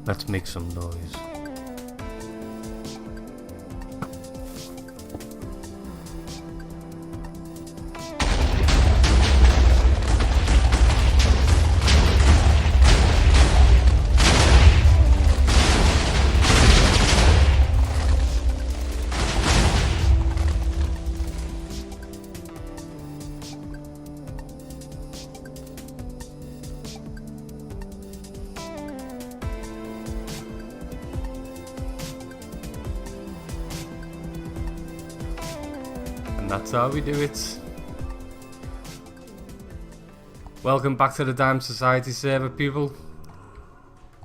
Let's make some noise. And that's how we do it. Welcome back to the Dime Society server, people.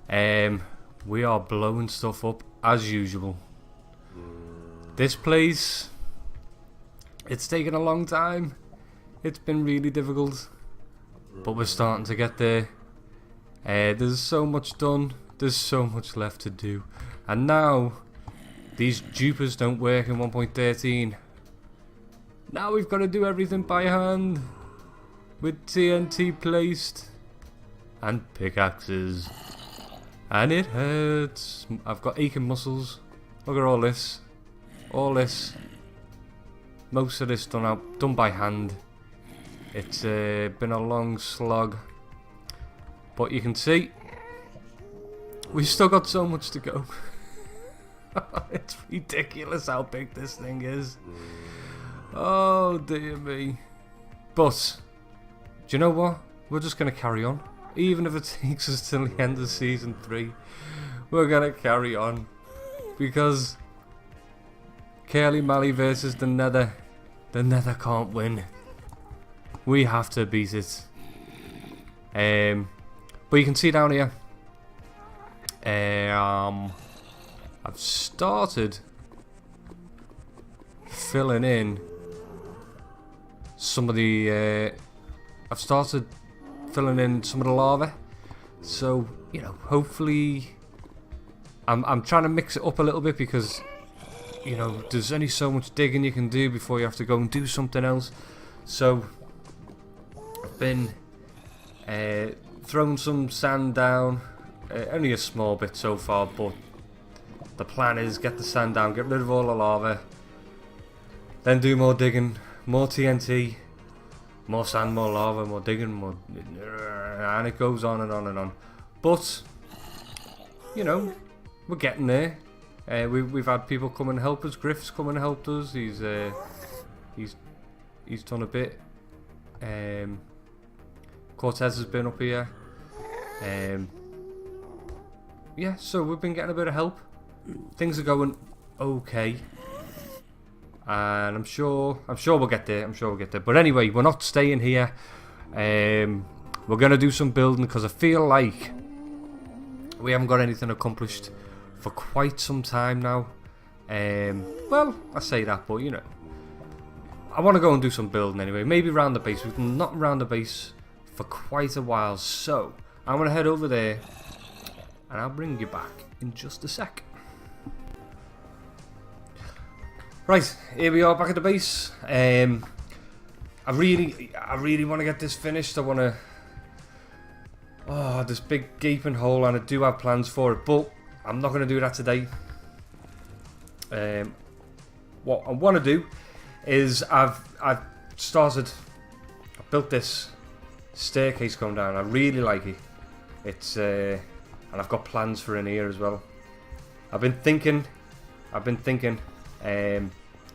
We are blowing stuff up as usual. This place, it's taken a long time. It's been really difficult, but we're starting to get there. There's so much done. There's so much left to do. And now, these dupers don't work in 1.13. Now we've got to do everything by hand, with TNT placed, and pickaxes. And it hurts. I've got aching muscles. Look at all this. All this. Most of this done by hand. It's been a long slog. But you can see, we've still got so much to go. It's ridiculous how big this thing is. Oh dear me. But, do you know what? We're just going to carry on. Even if it takes us till the end of season 3. We're going to carry on. Because Curly Mally versus the Nether. The Nether can't win. We have to beat it. But you can see down here. I've started filling in some of the lava, so you know, hopefully I'm trying to mix it up a little bit, because you know there's only so much digging you can do before you have to go and do something else. So I've been throwing some sand down, only a small bit so far, but the plan is get the sand down, get rid of all the lava, then do more digging, more TNT, more sand, more lava, more digging, more, and it goes on and on and on. But you know, we're getting there. We've had people come and help us. Griff's come and helped us. He's done a bit. Cortez has been up here. Yeah, so we've been getting a bit of help. Things are going okay. And I'm sure we'll get there. But anyway, we're not staying here. We're gonna do some building, because I feel like we haven't got anything accomplished for quite some time now. Well, I say that, but you know, I want to go and do some building anyway. Maybe round the base. We've not round the base for quite a while, so I'm gonna head over there, and I'll bring you back in just a sec. Right, here we are back at the base. I really want to get this finished. I want to... Oh, this big gaping hole, and I do have plans for it, but I'm not going to do that today. What I want to do is I've built this staircase going down. I really like it. It's and I've got plans for in here as well. I've been thinking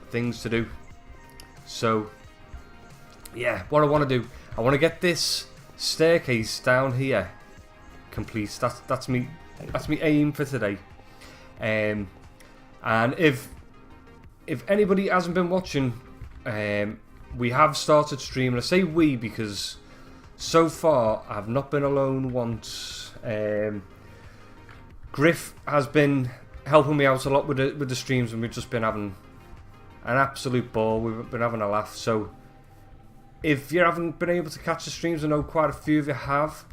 things to do. So yeah, what I want to do, I want to get this staircase down here complete. That's me aim for today. And if anybody hasn't been watching, we have started streaming. I say we because so far I've not been alone once. Griff has been helping me out a lot with the streams, and we've just been having an absolute ball. We've been having a laugh. So if you haven't been able to catch the streams, I know quite a few of you have,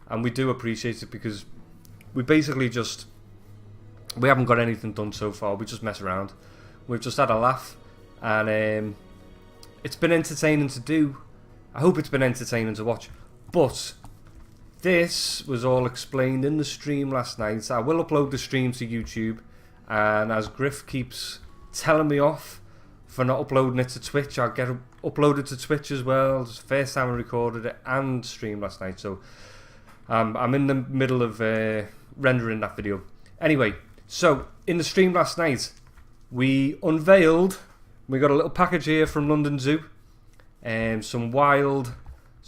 and we do appreciate it, because we basically we haven't got anything done so far. We just mess around. We've just had a laugh, and it's been entertaining to do. I hope it's been entertaining to watch. But this was all explained in the stream last night. I will upload the stream to YouTube, and as Griff keeps telling me off for not uploading it to Twitch, I'll get it uploaded to Twitch as well. It's the first time I recorded it and streamed last night, so I'm in the middle of rendering that video. Anyway, so in the stream last night, we got a little package here from London Zoo, some wild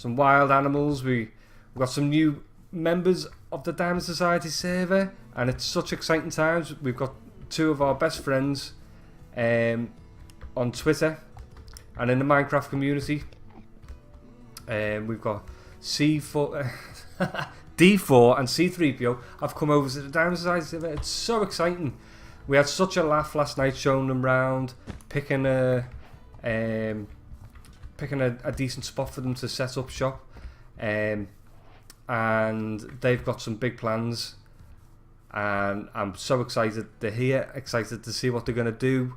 animals. We got some new members of the Diamond Society server, and it's such exciting times. We've got two of our best friends on Twitter and in the Minecraft community. We've got D4 and SeaThreepeeo have come over to the Diamond Society server. It's so exciting. We had such a laugh last night showing them round, picking a decent spot for them to set up shop. And they've got some big plans, and I'm so excited they're here, excited to see what they're going to do.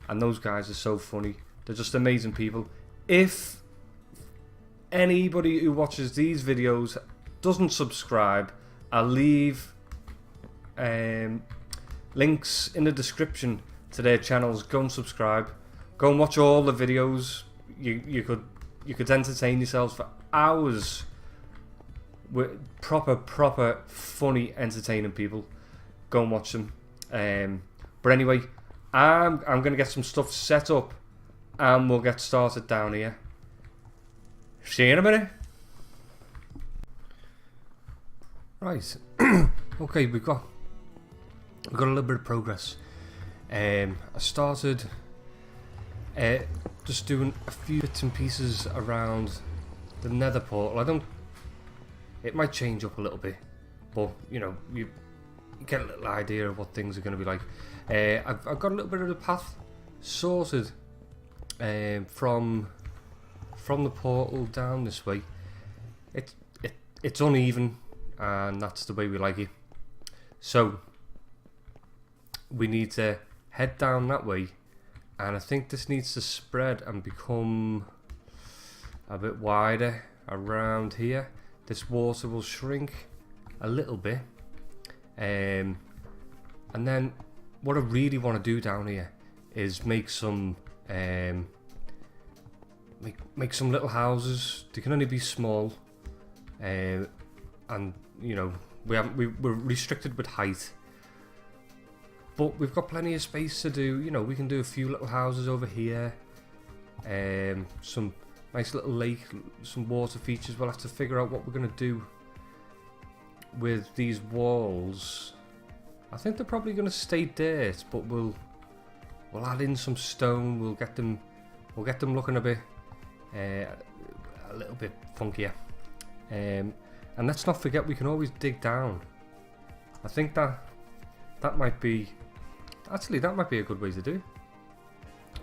And those guys are so funny. They're just amazing people. If anybody who watches these videos doesn't subscribe, I'll leave links in the description to their channels. Go and subscribe. Go and watch all the videos. You could entertain yourselves for hours with proper funny entertaining people. Go and watch them. But anyway, I'm gonna get some stuff set up and we'll get started down here. See you in a minute. Right. Okay, we've got a little bit of progress. I started just doing a few bits and pieces around the nether portal. It might change up a little bit, but you know, you get a little idea of what things are going to be like. I've got a little bit of the path sorted from the portal down this way. It's uneven, and that's the way we like it. So we need to head down that way, and I think this needs to spread and become a bit wider around here. This water will shrink a little bit, and then what I really want to do down here is make some make some little houses. They can only be small, and you know, we're restricted with height, but we've got plenty of space to do. You know, we can do a few little houses over here, some nice little lake, some water features. We'll have to figure out what we're going to do with these walls. I think they're probably going to stay dirt, but we'll add in some stone. We'll get them looking a bit a little bit funkier. And let's not forget, we can always dig down. I think that might be a good way to do it.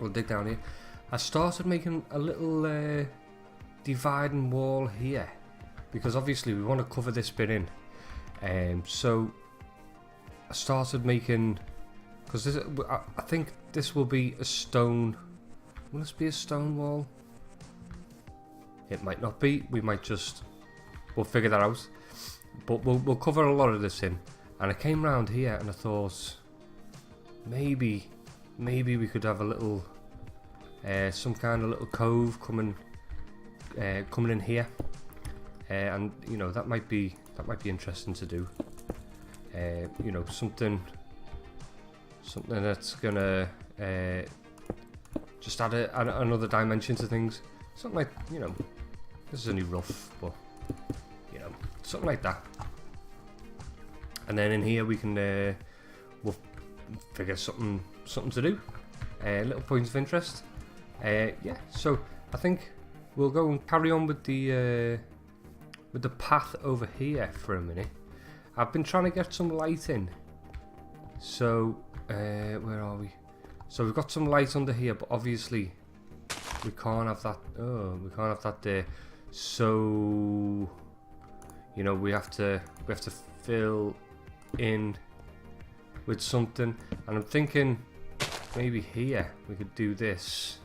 We'll dig down here. I started making a little dividing wall here, because obviously we want to cover this bit in. So I started making, because I think this will be a stone. Will this be a stone wall? It might not be. We'll figure that out. But we'll cover a lot of this in. And I came round here and I thought maybe we could have a little some kind of little cove coming in here, and you know, that might be interesting to do. You know, something that's gonna just add another dimension to things. Something like, you know, this is only rough, but you know, something like that. And then in here we can we'll figure something to do. Little points of interest. Yeah, so I think we'll go and carry on with the path over here for a minute. I've been trying to get some light in. So where are we? So we've got some light under here, but obviously we can't have that. Oh, we can't have that there. So you know, we have to fill in with something, and I'm thinking maybe here we could do this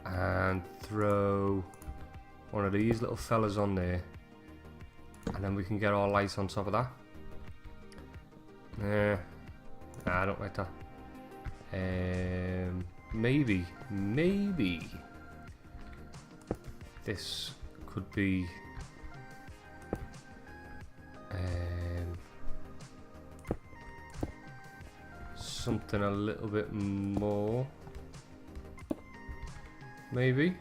and throw one of these little fellas on there, and then we can get our light on top of that. Nah, I don't like that. Maybe this could be something a little bit more. Maybe.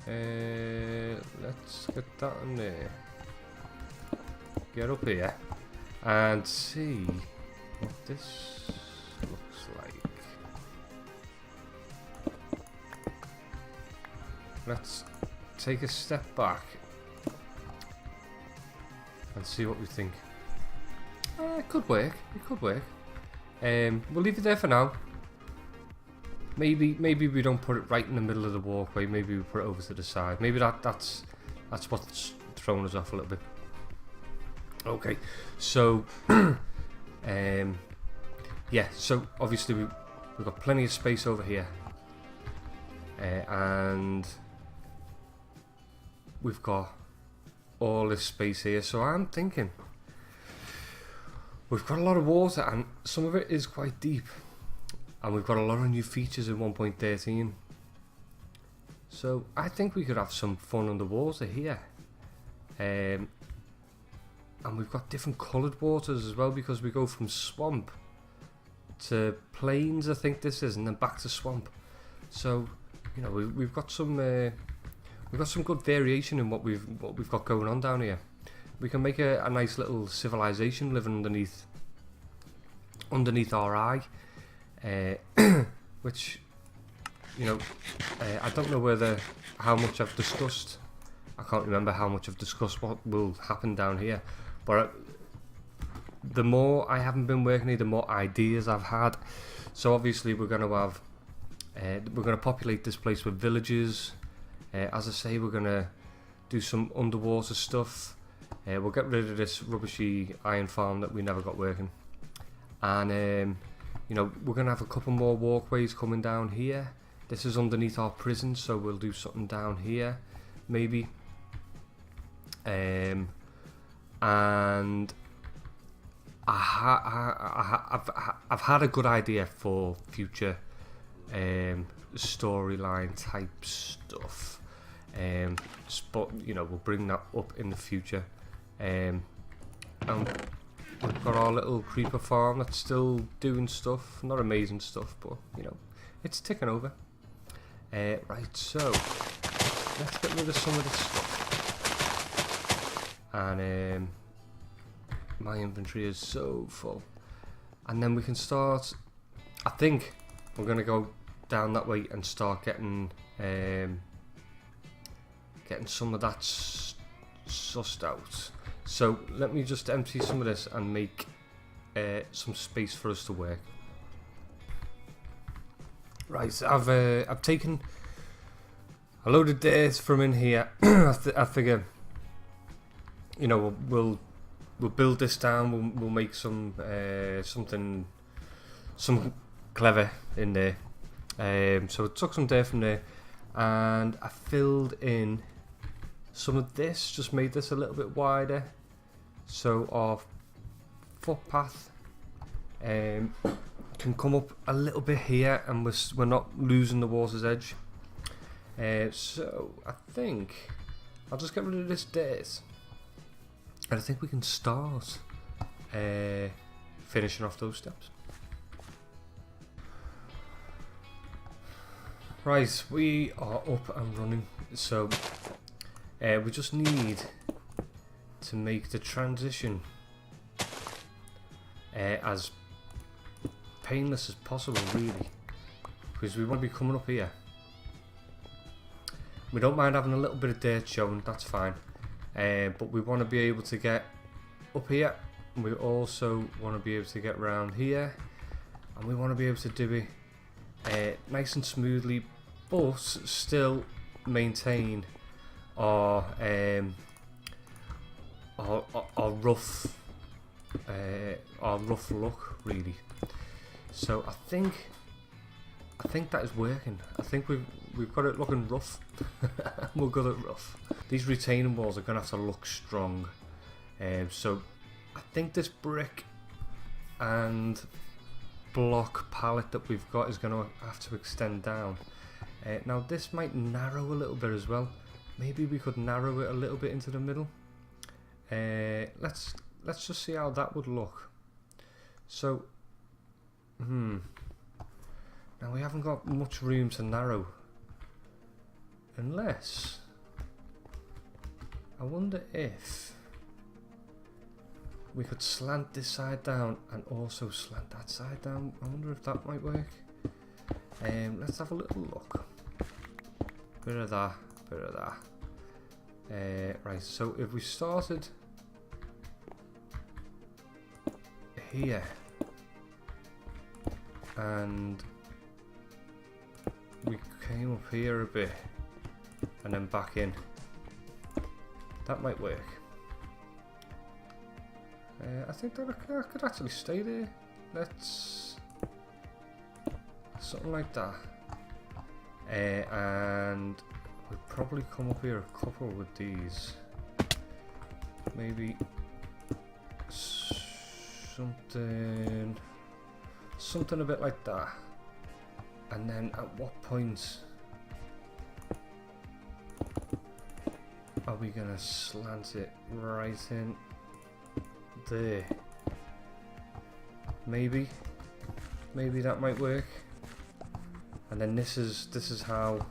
Let's get that in there. Get up here and see what this looks like. Let's take a step back and see what we think. It could work. It could work. We'll leave it there for now. Maybe we don't put it right in the middle of the walkway. Maybe we put it over to the side. Maybe that's what's thrown us off a little bit. Okay, so yeah. So obviously we've got plenty of space over here, and we've got all this space here. So I'm thinking we've got a lot of water, and some of it is quite deep. And we've got a lot of new features in 1.13. So I think we could have some fun underwater here. And we've got different coloured waters as well, because we go from swamp to plains, I think this is, and then back to swamp. So, you know, we've got some good variation in what we've got going on down here. We can make a nice little civilization living underneath our eye. Which, you know, I don't know how much I've discussed. I can't remember how much I've discussed what will happen down here. But the more I haven't been working here, the more ideas I've had. So obviously we're going to have, we're going to populate this place with villages. As I say, we're going to do some underwater stuff. We'll get rid of this rubbishy iron farm that we never got working. And you know, we're going to have a couple more walkways coming down here. This is underneath our prison, so we'll do something down here, maybe. And I've had a good idea for future storyline type stuff. But, you know, we'll bring that up in the future. And we've got our little creeper farm that's still doing stuff. Not amazing stuff, but, you know, it's ticking over. Right, so let's get rid of some of this stuff. And my inventory is so full. And then we can start, I think we're going to go down that way and start getting some of that sussed out. So let me just empty some of this and make some space for us to work. Right, so I've taken a load of dirt from in here. I figure, you know, we'll build this down. We'll make some something clever in there. So I took some dirt from there, and I filled in some of this. Just made this a little bit wider, so our footpath can come up a little bit here, and we're not losing the water's edge. So I think I'll just get rid of this dirt, and I think we can start finishing off those steps. Right, we are up and running. So we just need to make the transition as painless as possible, really, because we want to be coming up here. We don't mind having a little bit of dirt showing, that's fine, but we want to be able to get up here, and we also want to be able to get around here, and we want to be able to do it nice and smoothly, but still maintain our rough look, really. So I think I think that is working. I think we've got it looking rough. We've got it rough. These retaining walls are gonna have to look strong. So I think this brick and block palette that we've got is gonna have to extend down. Now this might narrow a little bit as well. Maybe we could narrow it a little bit into the middle. Let's just see how that would look. So, now we haven't got much room to narrow. Unless, I wonder if we could slant this side down and also slant that side down. I wonder if that might work. Let's have a little look. Bit of that, bit of that. Right, so if we started here and we came up here a bit and then back in, that might work. I think that I could actually stay there. Let's something like that. And we'll probably come up here a couple with these. Maybe something a bit like that. And then at what point are we gonna slant it right in there? Maybe that might work. And then this is how,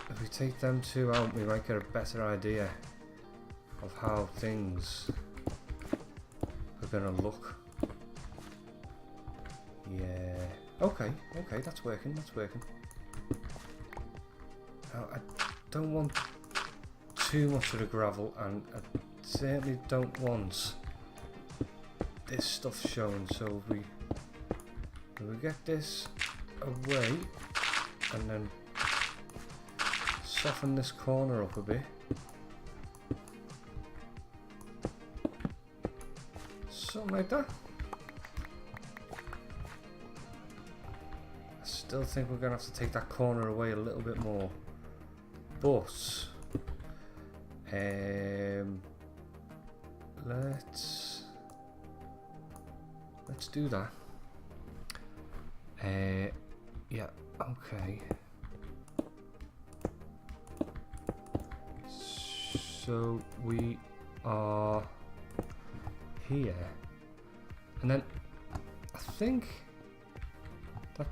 if we take them two out, we might get a better idea of how things are gonna look. Yeah. Okay, that's working. Now, I don't want too much of the gravel, and I certainly don't want this stuff shown. So if we get this away and then soften this corner up a bit. Something like that. I still think we're going to have to take that corner away a little bit more. But let's do that. Yeah, okay. So we are here, and then I think that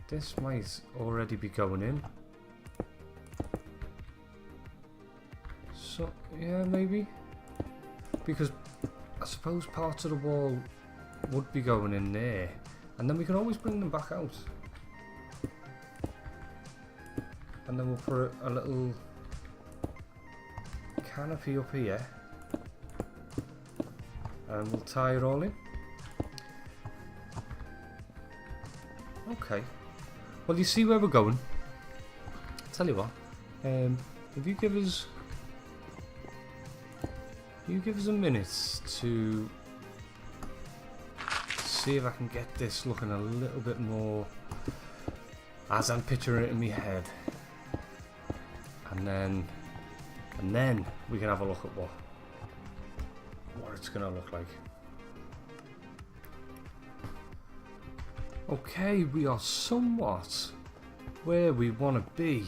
this might already be going in. So yeah, maybe, because I suppose parts of the wall would be going in there, and then we can always bring them back out. And then we'll put a little canopy up here, and we'll tie it all in. Okay. Well, you see where we're going. Tell you what, if you give us a minute to see if I can get this looking a little bit more as I'm picturing it in my head, and then we can have a look at what it's gonna look like. Okay, we are somewhat where we want to be.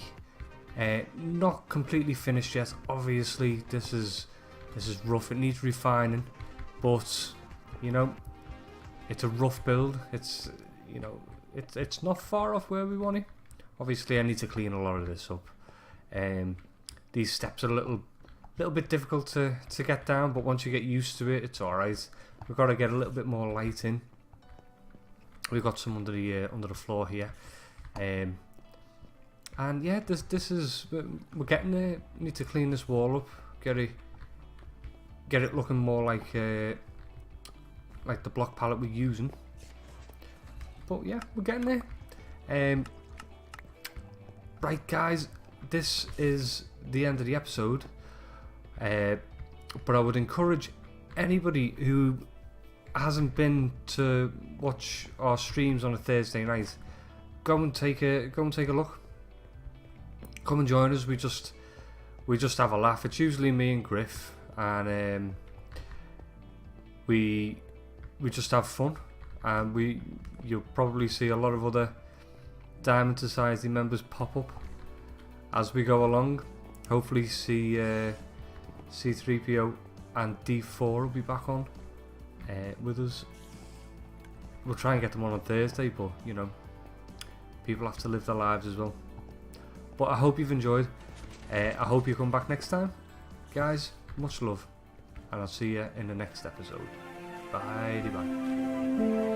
Not completely finished yet. Obviously, this is rough. It needs refining, but you know, it's a rough build. It's it's not far off where we want it. Obviously, I need to clean a lot of this up. These steps are a little bit difficult to get down, but once you get used to it, it's all right. We've got to get a little bit more light in. We've got some under the floor here, and yeah, this is, we're getting there. We need to clean this wall up, get it looking more like the block palette we're using. But yeah, we're getting there. Right, guys, this is the end of the episode. But I would encourage anybody who hasn't been to watch our streams on a Thursday night, go and take a look. Come and join us. We just have a laugh. It's usually me and Griff, and we just have fun. And you'll probably see a lot of other Diamond Society members pop up as we go along. Hopefully see SeaThreepeeo and D4 will be back on with us. We'll try and get them on Thursday, but you know, people have to live their lives as well. But I hope you've enjoyed. I hope you come back next time. Guys, much love. And I'll see you in the next episode. Bye bye.